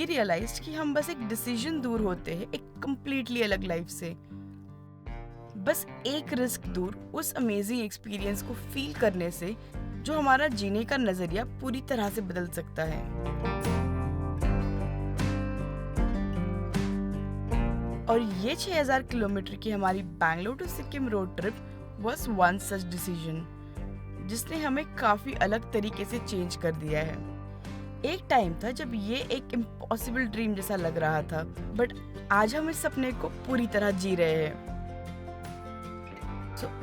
We realised कि हम बस एक डिसीजन दूर होते हैं एक कम्प्लीटली अलग लाइफ से। बस एक रिस्क दूर उस अमेजिंग एक्सपीरियंस को फील करने से जो हमारा जीने का नजरिया पूरी तरह से बदल सकता है। और ये 6000 किलोमीटर की हमारी Bangalore to Sikkim road trip was one such decision जिसने हमें काफी अलग तरीके से चेंज कर दिया है। एक टाइम था जब ये एक इम्पॉसिबल ड्रीम जैसा लग रहा था, बट आज हम इस सपने को पूरी तरह जी रहे हैं।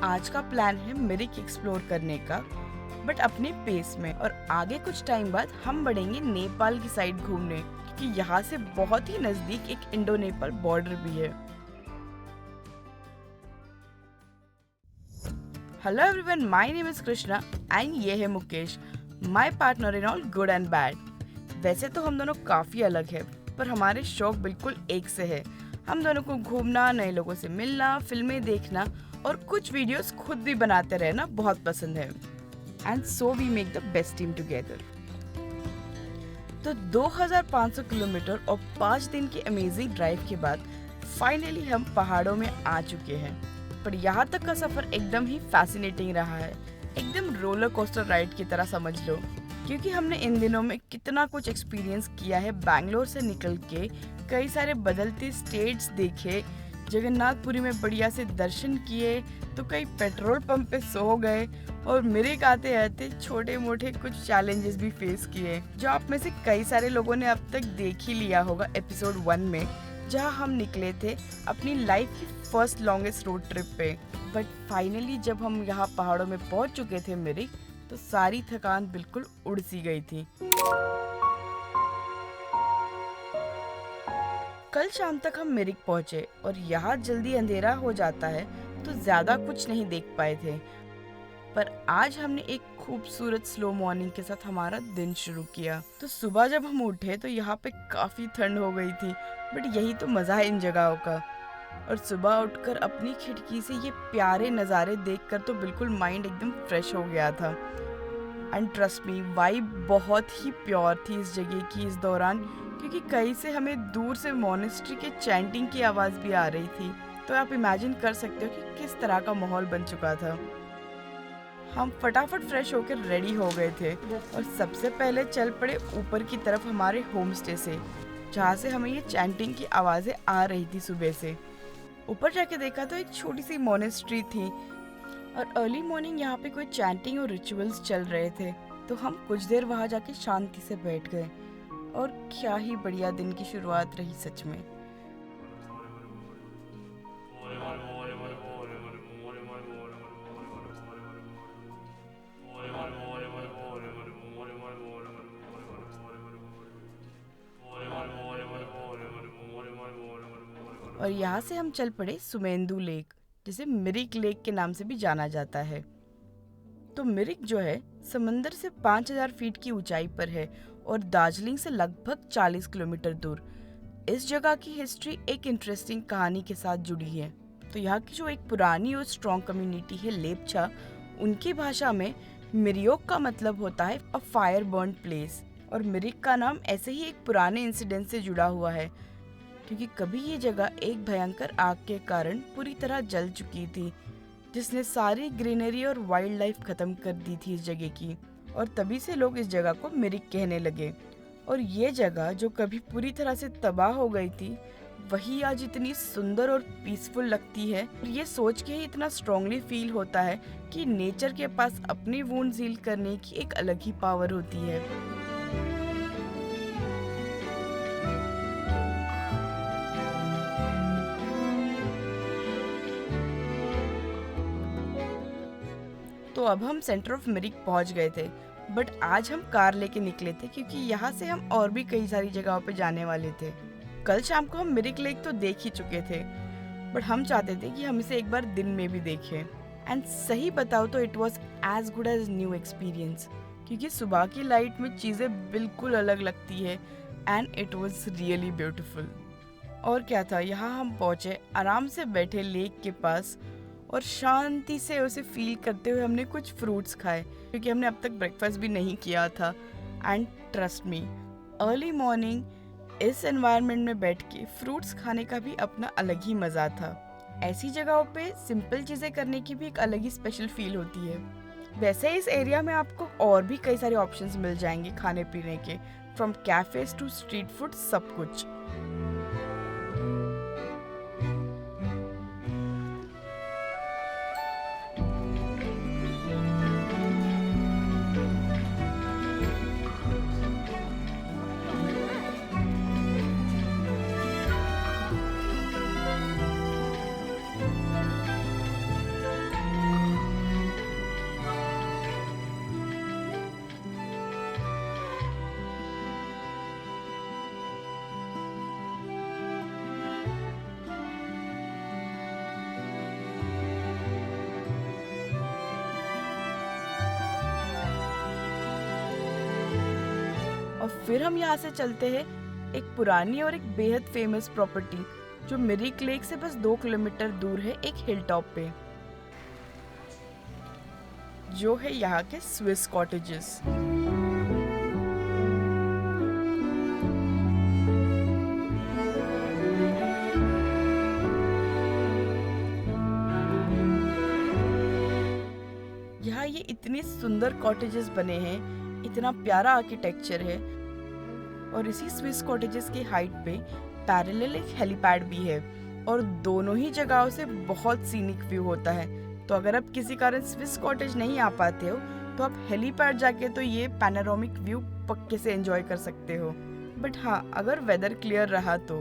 आज का प्लान है मिरिक एक्सप्लोर करने का, बट अपने पेस में, और आगे कुछ टाइम बाद हम बढ़ेंगे नेपाल की साइड घूमने, क्योंकि यहाँ से बहुत ही नजदीक एक इंडो नेपाल बॉर्डर भी है। Hello everyone, my name is Krishna and ये है Mukesh, my partner in all good and bad. वैसे तो हम दोनों काफी अलग है, पर हमारे शौक बिल्कुल एक से है। हम दोनों को घूमना, नए लोगों से मिलना, फिल्में देखना और कुछ वीडियोस खुद भी बनाते रहना बहुत पसंद है। And so we make the best team together. तो 2500 किलोमीटर और 5 दिन की अमेजिंग ड्राइव के बाद फाइनली हम पहाड़ों में आ चुके हैं। पर यहाँ तक का सफर एकदम ही फैसिनेटिंग रहा है, एकदम रोलर कोस्टर राइड की तरह समझ लो, क्योंकि हमने इन दिनों में कितना कुछ एक्सपीरियंस किया है। बैंगलोर से निकल के कई सारे बदलते स्टेट्स देखे, जगन्नाथपुरी में बढ़िया से दर्शन किए, तो कई पेट्रोल पंप पे सो गए, और मिरिक आते आते छोटे मोटे कुछ चैलेंजेस भी फेस किए, जो आप में से कई सारे लोगों ने अब तक देख ही लिया होगा एपिसोड 1 में, जहां हम निकले थे अपनी लाइफ की फर्स्ट लॉन्गेस्ट रोड ट्रिप पे। बट फाइनली जब हम यहाँ पहाड़ों में पहुंच चुके थे मिरिक, तो सारी थकान बिल्कुल उड़ सी गई थी। कल शाम तक हम मिरिक पहुंचे और यहाँ जल्दी अंधेरा हो जाता है, तो ज्यादा कुछ नहीं देख पाए थे। पर आज हमने एक खूबसूरत स्लो मॉर्निंग के साथ हमारा दिन शुरू किया। तो सुबह जब हम उठे तो यहाँ पे काफी ठंड हो गई थी, बट यही तो मजा है इन जगहों का। और सुबह उठकर अपनी खिड़की से ये प्यारे नज़ारे देखकर तो बिल्कुल माइंड एकदम फ्रेश हो गया था। एंड ट्रस्ट मी, वाइब बहुत ही प्योर थी इस जगह की इस दौरान, क्योंकि कहीं से हमें दूर से मॉनेस्ट्री के चैंटिंग की आवाज़ भी आ रही थी। तो आप इमेजिन कर सकते हो कि किस तरह का माहौल बन चुका था। हम फटाफट फ्रेश होकर रेडी हो गए थे और सबसे पहले चल पड़े ऊपर की तरफ हमारे होम स्टे से, जहाँ से हमें ये चैंटिंग की आवाज़ें आ रही थी सुबह से। ऊपर जाके देखा तो एक छोटी सी मॉनेस्ट्री थी और अर्ली मॉर्निंग यहाँ पे कोई चैंटिंग और रिचुअल्स चल रहे थे। तो हम कुछ देर वहाँ जाके शांति से बैठ गए, और क्या ही बढ़िया दिन की शुरुआत रही सच में। और यहाँ से हम चल पड़े सुमेंदु लेक, जिसे मिरिक लेक के नाम से भी जाना जाता है। तो मिरिक जो है समंदर से 5000 फीट की ऊंचाई पर है और दार्जिलिंग से लगभग 40 किलोमीटर दूर। इस जगह की हिस्ट्री एक इंटरेस्टिंग कहानी के साथ जुड़ी है। तो यहाँ की जो एक पुरानी और स्ट्रॉन्ग कम्युनिटी है लेपचा, उनकी भाषा में मिरियोक का मतलब होता है अ फायर बर्न प्लेस, और मिरिक का नाम ऐसे ही एक पुराने इंसिडेंट से जुड़ा हुआ है, क्योंकि कभी ये जगह एक भयंकर आग के कारण पूरी तरह जल चुकी थी, जिसने सारी ग्रीनरी और वाइल्ड लाइफ खत्म कर दी थी इस जगह की। और तभी से लोग इस जगह को मिरिक कहने लगे। और ये जगह जो कभी पूरी तरह से तबाह हो गई थी, वही आज इतनी सुंदर और पीसफुल लगती है। और ये सोच के ही इतना स्ट्रांगली फील होता है कि नेचर के पास अपनी वुंड्स हील करने की एक अलग ही पावर होती है। तो अब हम सेंटर ऑफ मिरिक पहुंच गए थे, बट आज हम कार लेके निकले थे, क्योंकि यहाँ से हम और भी कई सारी जगहों पे जाने वाले थे। कल शाम को हम मिरिक लेक तो देख ही चुके थे, बट हम चाहते थे कि हम इसे एक बार दिन में भी देखें। एंड सही बताओ तो it was as good as new experience, क्योंकि सुबह की लाइट में चीज़ें बिल्कुल अलग लगती है and it was really beautiful. और क्या था, यहाँ हम पहुँचे, आराम से बैठे लेक के पास और शांति से उसे फील करते हुए हमने कुछ फ्रूट्स खाए, क्योंकि हमने अब तक ब्रेकफास्ट भी नहीं किया था। And trust me, early morning इस एनवायरनमेंट में बैठ के फ्रूट्स खाने का भी अपना अलग ही मज़ा था। ऐसी जगहों पे सिंपल चीज़ें करने की भी एक अलग ही स्पेशल फील होती है। वैसे इस एरिया में आपको और भी कई सारे ऑप्शंस मिल जाएंगे खाने पीने के, from cafes to street food, सब कुछ। और फिर हम यहाँ से चलते हैं एक पुरानी और एक बेहद फेमस प्रॉपर्टी जो मिरिक लेक से बस 2 किलोमीटर दूर है, एक हिल टॉप पे, जो है यहाँ के स्विस कॉटेजेस। यहाँ ये इतने सुंदर कॉटेजेस बने हैं, इतना प्यारा आर्किटेक्चर है, और इसी स्विस कॉटेजेस की हाइट पे पैरेलल एक हेलीपैड भी है, और दोनों ही जगहों से बहुत सीनिक व्यू होता है। तो अगर आप किसी कारण स्विस कॉटेज नहीं आ पाते हो तो आप हेलीपैड जाके तो ये पैनोरामिक व्यू पक्के से एंजॉय कर सकते हो। बट हाँ, अगर वेदर क्लियर रहा तो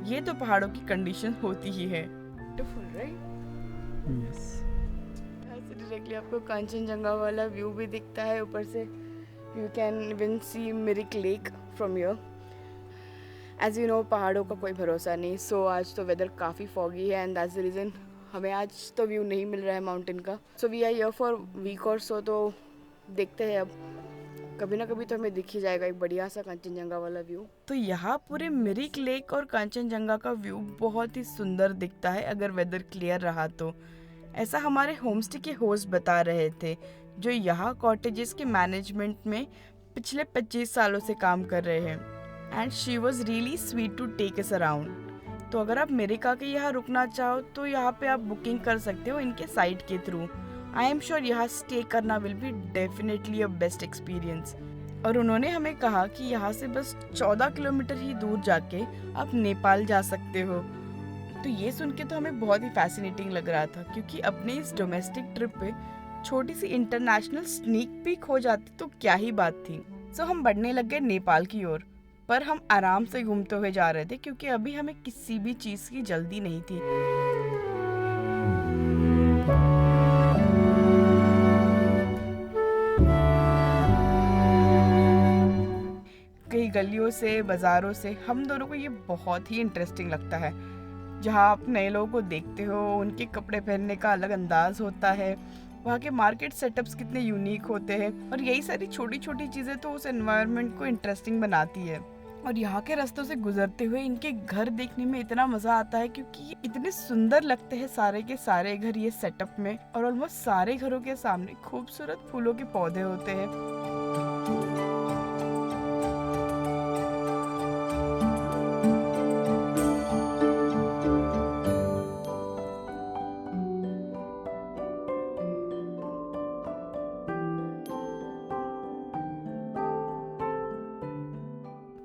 ये तो पहाड़ों की कंडीशन होती ही है। Beautiful right? यस। ऐसे डायरेक्टली आपको कांचनजंगा वाला व्यू भी दिखता है, ऊपर से you can even see Mirik lake from here. As you know, पहाड़ों का कोई भरोसा नहीं, सो आज तो वेदर काफ़ी फॉगी है एंड दैट्स द रीज़न हमें आज तो व्यू नहीं मिल रहा है माउंटेन का। So we are here for week और सो, तो देखते हैं अब कभी ना कभी तो हमें दिख ही जाएगा एक बढ़िया सा कांचनजंगा वाला व्यू। तो यहाँ पूरे मिरिक लेक और कांचनजंगा का व्यू बहुत ही सुंदर दिखता है अगर वेदर क्लियर रहा तो। ऐसा हमारे होमस्टे के होस्ट बता रहे थे, जो यहाँ कॉटेजेस के मैनेजमेंट में पिछले 25 सालों से काम कर रहे हैं, and she was really sweet to take us around. तो अगर आप अमेरिका के यहाँ रुकना चाहो तो यहाँ पे आप बुकिंग कर सकते हो इनके साइट के थ्रू। आई एम श्योर यहाँ स्टे करना will be definitely a best experience. और उन्होंने हमें कहा कि यहाँ से बस 14 किलोमीटर ही दूर जाके आप नेपाल जा सकते हो। तो ये सुन के तो हमें बहुत ही फैसिनेटिंग लग रहा था, क्योंकि अपने इस डोमेस्टिक ट्रिप पे छोटी सी इंटरनेशनल स्नीक पीक हो जाती तो क्या ही बात थी। सो हम बढ़ने लग गए नेपाल की ओर, पर हम आराम से घूमते हुए जा रहे थे क्योंकि अभी हमें किसी भी चीज़ की जल्दी नहीं थी। कई गलियों से, बाजारों से हम दोनों को ये बहुत ही इंटरेस्टिंग लगता है, जहाँ आप नए लोगों को देखते हो, उनके कपड़े पहनने का अलग अंदाज होता है, वहाँ के मार्केट सेटअप्स कितने यूनिक होते हैं, और यही सारी छोटी छोटी चीज़ें तो उस एनवायरनमेंट को इंटरेस्टिंग बनाती है। और यहाँ के रास्तों से गुजरते हुए इनके घर देखने में इतना मज़ा आता है, क्योंकि ये इतने सुंदर लगते हैं सारे के सारे घर ये सेटअप में, और ऑलमोस्ट सारे घरों के सामने खूबसूरत फूलों के पौधे होते हैं।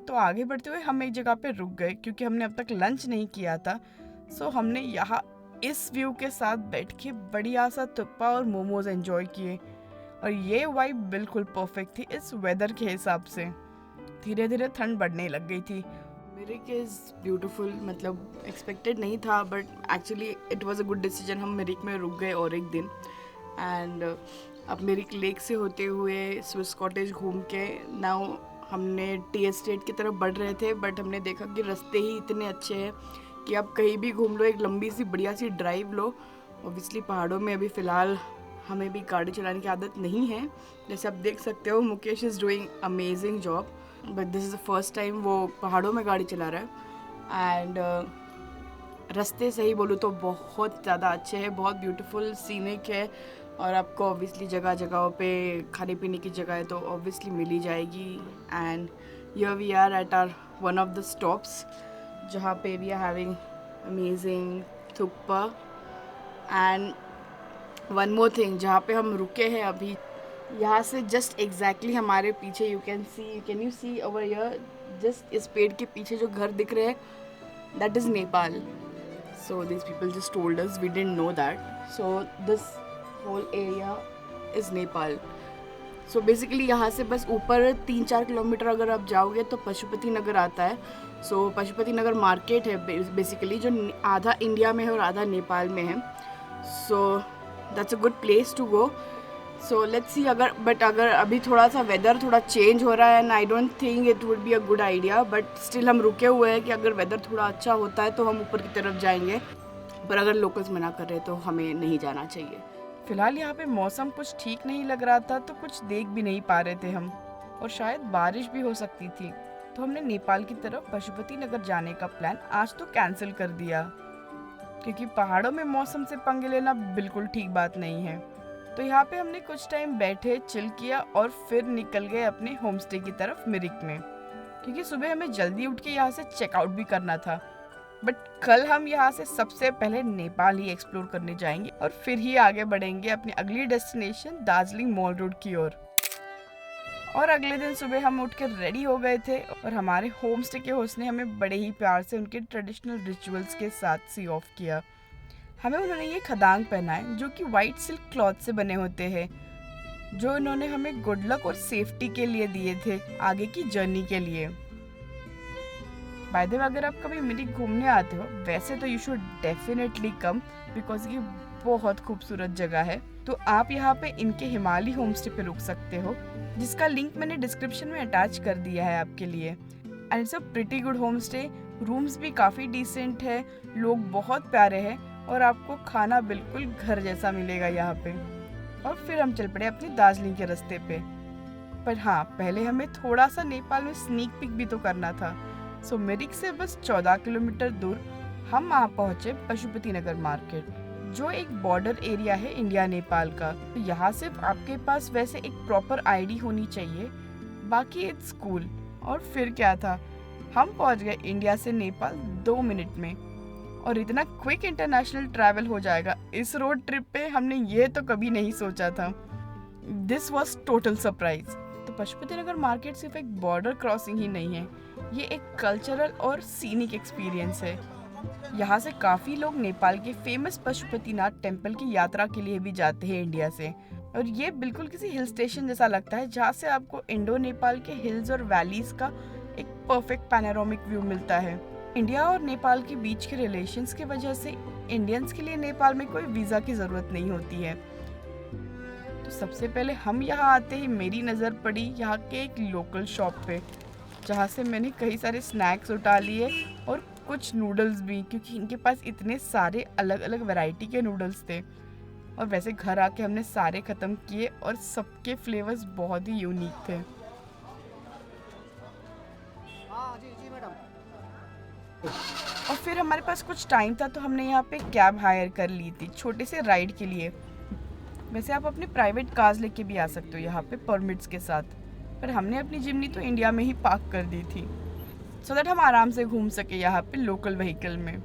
तो आगे बढ़ते हुए हम एक जगह पे रुक गए क्योंकि हमने अब तक लंच नहीं किया था। सो हमने यहाँ इस व्यू के साथ बैठ के बढ़िया सा थुप्पा और मोमोज एंजॉय किए, और ये वाइब बिल्कुल परफेक्ट थी इस वेदर के हिसाब से। धीरे धीरे ठंड बढ़ने लग गई थी। मिरिक इज़ ब्यूटीफुल, मतलब एक्सपेक्टेड नहीं था, but actually it was a good decision. हम मिरिक में रुक गए और एक दिन, एंड अब मिरिक लेक से होते हुए स्विस कॉटेज घूम के नाउ हमने टी एस्टेट की तरफ बढ़ रहे थे, बट हमने देखा कि रास्ते ही इतने अच्छे हैं कि आप कहीं भी घूम लो, एक लंबी सी बढ़िया सी ड्राइव लो। ऑब्वियसली पहाड़ों में अभी फ़िलहाल हमें भी गाड़ी चलाने की आदत नहीं है, जैसे आप देख सकते हो Mukesh is doing amazing job, but this is the first time वो पहाड़ों में गाड़ी चला रहा है। एंड रास्ते सही बोलूँ तो बहुत ज़्यादा अच्छे हैं, बहुत ब्यूटीफुल सीनिक है, और आपको ऑब्वियसली जगह जगहों पे खाने पीने की जगह है तो ऑब्वियसली मिल ही जाएगी। And Here we are at our one of the stops, जहाँ पे we are having amazing thukpa and one more thing, जहाँ पे हम रुके हैं अभी, यहाँ से just exactly हमारे पीछे can you see over here, just इस पेड़ के पीछे जो घर दिख रहे हैं, that is Nepal. So these people just told us, we didn't know that. So this whole area is Nepal. So basically यहाँ से बस ऊपर 3-4 किलोमीटर अगर आप जाओगे तो पशुपति नगर आता है. So पशुपति नगर मार्केट है बेसिकली, जो आधा इंडिया में है और आधा नेपाल में है. So that's a good place to go. So let's see, अगर अभी थोड़ा सा वेदर थोड़ा चेंज हो रहा है and I don't think it would be a good idea, but still हम रुके हुए हैं कि अगर वेदर थोड़ा अच्छा होता है तो हम ऊपर की तरफ जाएंगे, पर अगर लोकल्स मना कर रहे हैं तो हमें नहीं जाना चाहिए. फिलहाल यहाँ पे मौसम कुछ ठीक नहीं लग रहा था, तो कुछ देख भी नहीं पा रहे थे हम, और शायद बारिश भी हो सकती थी, तो हमने नेपाल की तरफ पशुपति नगर जाने का प्लान आज तो कैंसिल कर दिया, क्योंकि पहाड़ों में मौसम से पंगे लेना बिल्कुल ठीक बात नहीं है. तो यहाँ पे हमने कुछ टाइम बैठे, चिल किया और फिर निकल गए अपने होम स्टे की तरफ मिरिक में, क्योंकि सुबह हमें जल्दी उठ के यहाँ से चेकआउट भी करना था. बट कल हम यहाँ से सबसे पहले नेपाल ही एक्सप्लोर करने जाएंगे और फिर ही आगे बढ़ेंगे अपनी अगली डेस्टिनेशन दार्जिलिंग मॉल रोड की ओर. और अगले दिन सुबह हम उठ के रेडी हो गए थे और हमारे होम स्टे के होस्ट ने हमें बड़े ही प्यार से उनके ट्रेडिशनल रिचुअल्स के साथ सी ऑफ किया. हमें उन्होंने ये खदांग पहनाए जो कि वाइट सिल्क क्लॉथ से बने होते हैं, जो उन्होंने हमें गुड लक और सेफ्टी के लिए दिए थे आगे की जर्नी के लिए. बाय द वे, अगर आप कभी मिरिक घूमने आते हो, वैसे तो you should definitely come, because ये बहुत खूबसूरत जगह है. तो आप यहाँ पे इनके हिमालय होम स्टे पे रुक सकते हो, जिसका लिंक मैंने डिस्क्रिप्शन में अटैच कर दिया है आपके लिए. And it's a pretty good home stay. Rooms भी काफ़ी डिसेंट है, लोग बहुत प्यारे हैं और आपको खाना बिल्कुल घर जैसा मिलेगा यहाँ पे. और फिर हम चल पड़े अपनी दार्जिलिंग के रास्ते पे. पर हाँ, पहले हमें थोड़ा सा नेपाल में स्नीक पिक भी तो करना था. सो मिरिक से बस 14 किलोमीटर दूर हम वहाँ पहुँचे पशुपति नगर मार्केट, जो एक बॉर्डर एरिया है इंडिया नेपाल का. तो यहाँ सिर्फ आपके पास वैसे एक प्रॉपर आईडी होनी चाहिए, बाकी इट्स कूल. और फिर क्या था, हम पहुँच गए इंडिया से नेपाल 2 मिनट में, और इतना क्विक इंटरनेशनल ट्रैवल हो जाएगा इस रोड ट्रिप पे हमने ये तो कभी नहीं सोचा था. This was total surprise. तो पशुपति नगर मार्केट सिर्फ एक बॉर्डर क्रॉसिंग ही नहीं है, ये एक कल्चरल और सीनिक एक्सपीरियंस है. यहाँ से काफ़ी लोग नेपाल के फेमस पशुपतिनाथ टेम्पल की यात्रा के लिए भी जाते हैं इंडिया से. और ये बिल्कुल किसी हिल स्टेशन जैसा लगता है, जहाँ से आपको इंडो नेपाल के हिल्स और वैलीज का एक परफेक्ट पैनोरामिक व्यू मिलता है. इंडिया और नेपाल के बीच के रिलेशंस की वजह से इंडियंस के लिए नेपाल में कोई वीज़ा की ज़रूरत नहीं होती है. तो सबसे पहले हम यहाँ आते ही मेरी नज़र पड़ी यहाँ के एक लोकल शॉप पे, जहाँ से मैंने कई सारे स्नैक्स उठा लिए और कुछ नूडल्स भी, क्योंकि इनके पास इतने सारे अलग अलग वैरायटी के नूडल्स थे. और वैसे घर आके हमने सारे ख़त्म किए और सबके फ्लेवर्स बहुत ही यूनिक थे. और फिर हमारे पास कुछ टाइम था तो हमने यहाँ पे कैब हायर कर ली थी छोटे से राइड के लिए. वैसे आप अपने प्राइवेट कार्स लेके भी आ सकते हो यहाँ पे परमिट्स के साथ, पर हमने अपनी जिम्नी तो इंडिया में ही पार्क कर दी थी, सो दैट हम आराम से घूम सके यहाँ पे लोकल व्हीकल में.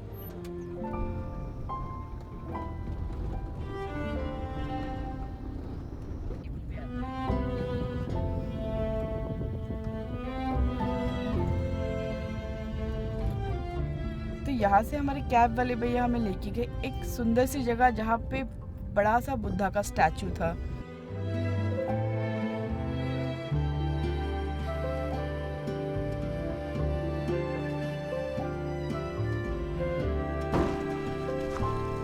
तो यहाँ से हमारे कैब वाले भैया हमें लेके गए एक सुंदर सी जगह, जहाँ पे बड़ा सा बुद्धा का स्टैचू था.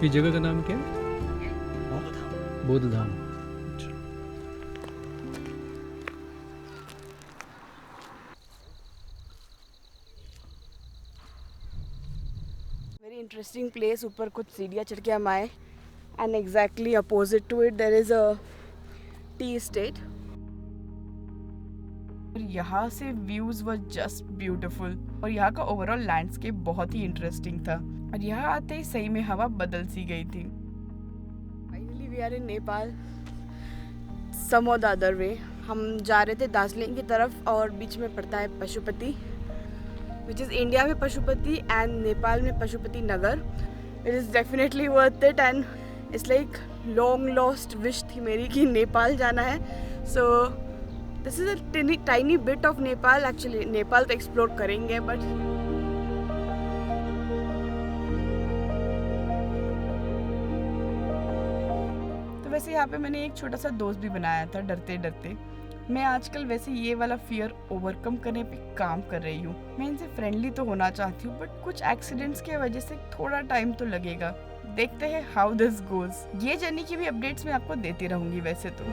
ये जगह का नाम क्या है? बौद्ध धाम. Very interesting place. ऊपर कुछ सीढ़ियाँ चढ़ के हम आए and exactly opposite to it there is a tea estate. और यहाँ से व्यूज वर जस्ट ब्यूटीफुल और यहाँ का ओवरऑल लैंडस्केप बहुत ही इंटरेस्टिंग था. और यहाँ आते ही सही में हवा बदल सी गई थी. Finally we are in Nepal some और द अदर वे. हम जा रहे थे दार्जिलिंग की तरफ और बीच में पड़ता है पशुपति, विच इज़ इंडिया में पशुपति एंड नेपाल में Pashupati Nagar. It is definitely worth it and it's like long lost wish थी मेरी कि नेपाल जाना है। So this is a tiny bit of Nepal. Actually Nepal तो एक्सप्लोर करेंगे बट वैसे यहाँ पे मैंने एक छोटा सा दोस्त भी बनाया था डरते डरते। मैं आजकल वैसे ये वाला फियर ओवरकम करने पे काम कर रही हूँ। मैं इनसे फ्रेंडली तो होना चाहती हूँ बट कुछ एक्सीडेंट्स की वजह से थोड़ा टाइम तो लगेगा। देखते हैं हाउ दिस गोज। ये जर्नी की भी अपडेट्स मैं आपको देती रहूंगी वैसे तो।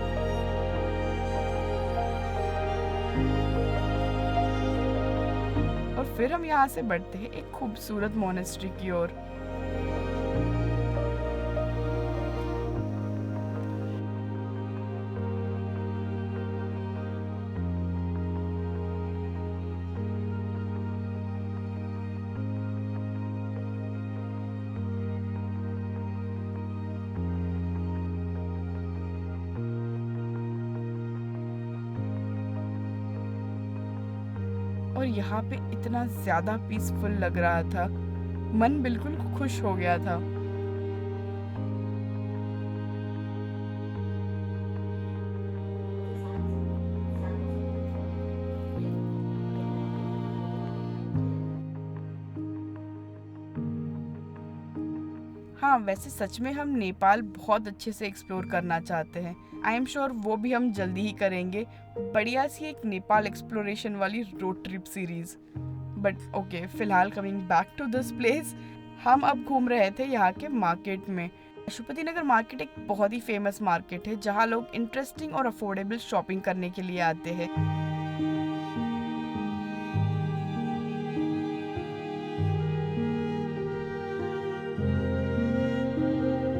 और फिर हम यहाँ से बढ़ते हैं एक खूबसूरत मोनेस्ट्री की ओर। और यहाँ पे इतना ज्यादा पीसफुल लग रहा था, मन बिल्कुल खुश हो गया था। हाँ वैसे सच में हम नेपाल बहुत अच्छे से एक्सप्लोर करना चाहते हैं। आई एम श्योर वो भी हम जल्दी ही करेंगे, बढ़िया सी एक नेपाल एक्सप्लोरेशन वाली road trip series. But okay, फिलहाल coming back to this place, हम अब घूम रहे थे यहाँ के मार्केट में। पशुपति नगर मार्केट एक बहुत ही फेमस मार्केट है जहाँ लोग इंटरेस्टिंग और अफोर्डेबल शॉपिंग करने के लिए आते हैं।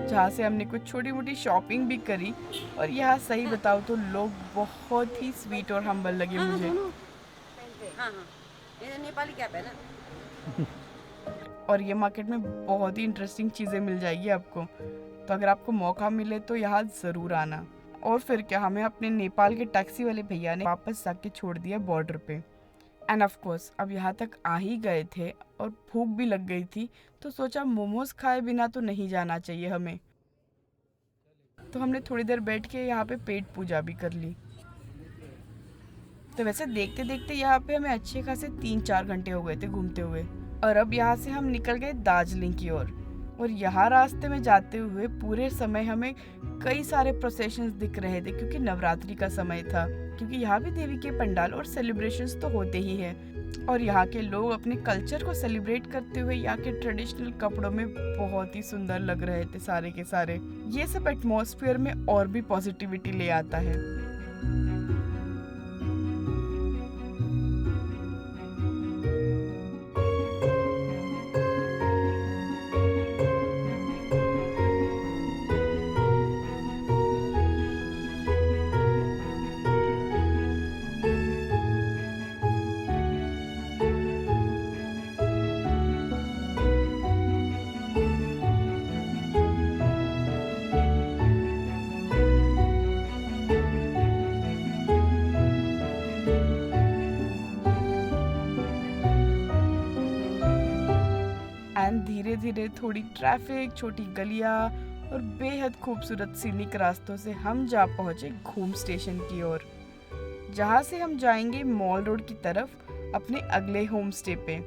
जहाँ से हमने कुछ छोटी मोटी शॉपिंग भी करी। और यहाँ सही बताओ तो लोग बहुत ही स्वीट और हम्बल लगे मुझे। ये नेपाली कैप है ना। और ये मार्केट में बहुत ही इंटरेस्टिंग चीज़ें मिल जाएगी आपको, तो अगर आपको मौका मिले तो यहाँ ज़रूर आना। और फिर क्या, हमें अपने नेपाल के टैक्सी वाले भैया ने वापस जाके छोड़ दिया बॉर्डर पे। एंड ऑफ कोर्स अब यहाँ तक आ ही गए थे और भूख भी लग गई थी, तो सोचा मोमोज खाए बिना तो नहीं जाना चाहिए हमें। तो हमने थोड़ी देर बैठ के यहाँ पे पेट पूजा भी कर ली। तो वैसे देखते देखते यहाँ पे हमें अच्छे खासे 3-4 घंटे हो गए थे घूमते हुए। और अब यहाँ से हम निकल गए दार्जिलिंग की ओर। और यहाँ रास्ते में जाते हुए पूरे समय हमें कई सारे प्रोसेशंस दिख रहे थे, क्योंकि नवरात्रि का समय था। क्योंकि यहाँ भी देवी के पंडाल और सेलिब्रेशंस तो होते ही हैं। और यहाँ के लोग अपने कल्चर को सेलिब्रेट करते हुए यहाँ के ट्रेडिशनल कपड़ों में बहुत ही सुंदर लग रहे थे सारे के सारे। ये सब एटमॉस्फेयर में और भी पॉजिटिविटी ले आता है। एंड धीरे धीरे थोड़ी ट्रैफिक, छोटी गलियां और बेहद खूबसूरत सीनिक रास्तों से हम जा पहुंचे घूम स्टेशन की ओर, जहां से हम जाएंगे मॉल रोड की तरफ अपने अगले होम स्टे पे।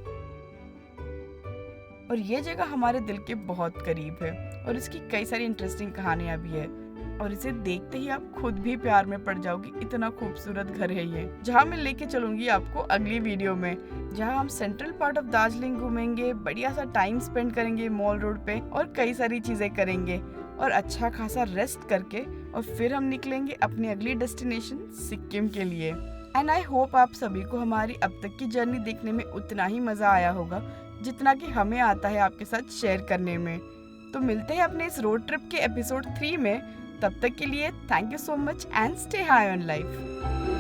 और ये जगह हमारे दिल के बहुत करीब है और इसकी कई सारी इंटरेस्टिंग कहानियां भी है। और इसे देखते ही आप खुद भी प्यार में पड़ जाओगी, इतना खूबसूरत घर है ये, जहाँ मैं लेके चलूंगी आपको अगली वीडियो में, जहाँ हम सेंट्रल पार्ट ऑफ दार्जिलिंग घूमेंगे, बढ़िया सा टाइम स्पेंड करेंगे मॉल रोड पे और कई सारी चीजें करेंगे और अच्छा खासा रेस्ट करके और फिर हम निकलेंगे अपनी अगली डेस्टिनेशन सिक्किम के लिए। एंड आई होप आप सभी को हमारी अब तक की जर्नी देखने में उतना ही मजा आया होगा जितना कि हमें आता है आपके साथ शेयर करने में। तो मिलते हैं अपने इस रोड ट्रिप के एपिसोड 3 में। तब तक के लिए thank you so much and stay high on life.